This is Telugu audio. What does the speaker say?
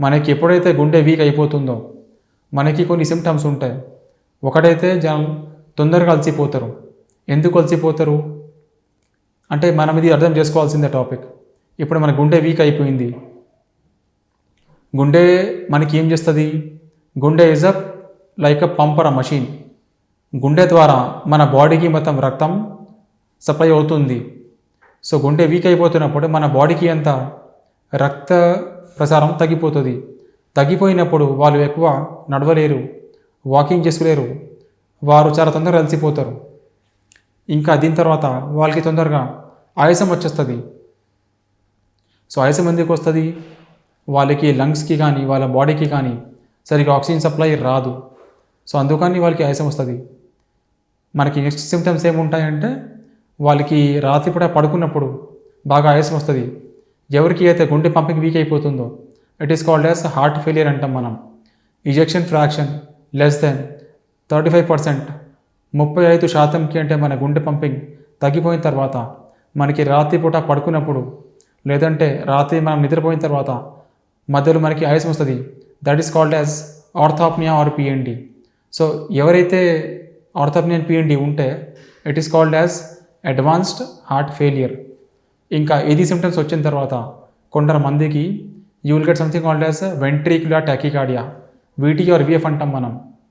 మనకి ఎప్పుడైతే గుండె వీక్ అయిపోతుందో మనకి కొన్ని సిమ్టమ్స్ ఉంటాయి. ఒకటైతే జనం తొందరగా అలసిపోతారు. ఎందుకు అలసిపోతారు అంటే మనం ఇది అర్థం చేసుకోవాల్సిందే టాపిక్. ఇప్పుడు మన గుండె వీక్ అయిపోయింది. గుండె మనకి ఏం చేస్తుంది? గుండె is a like a bumper a machine. గుండె ద్వారా మన బాడీకి మొత్తం రక్తం సప్లై అవుతుంది. సో గుండె వీక్ అయిపోతున్నప్పుడు మన బాడీకి అంత రక్త ప్రసారం తగ్గిపోతుంది. తగ్గిపోయినప్పుడు వాళ్ళు ఎక్కువ నడవలేరు, వాకింగ్ చేసుకోలేరు, వారు చాలా తొందరగా అలసిపోతారు. ఇంకా దీని తర్వాత వాళ్ళకి తొందరగా ఆయాసం వచ్చేస్తుంది. సో ఆయాసం ఎందుకు వస్తుంది? వాళ్ళకి లంగ్స్కి కానీ వాళ్ళ బాడీకి కానీ సరిగ్గా ఆక్సిజన్ సప్లై రాదు. సో అందుకని వాళ్ళకి ఆయాసం వస్తుంది. మనకి నెక్స్ట్ సిమ్టమ్స్ ఏముంటాయంటే వాళ్ళకి రాత్రిపూట పడుకున్నప్పుడు బాగా ఆయాసం వస్తుంది. ఎవరికి అయితే గుండె పంపింగ్ వీక్ అయిపోతుందో it is called as heart failure అంటాం మనం. ఇజెక్షన్ ఫ్రాక్షన్ లెస్ దెన్ 35%, 35% అంటే మన గుండె పంపింగ్ తగ్గిపోయిన తర్వాత మనకి రాత్రిపూట పడుకున్నప్పుడు లేదంటే రాత్రి మనం నిద్రపోయిన తర్వాత మధ్యలో మనకి ఆయాసం వస్తుంది. That is called as orthopnea or PND. So ఎవరైతే ఆర్థోప్నియా అండ్ పిఎన్డి ఉంటే it is called as advanced heart failure. ఇంకా ఇది సిమ్టమ్స్ వచ్చిన తర్వాత కొంతమందికి you will get something called as ventricular tachycardia, VT or VF అంటాం మనం.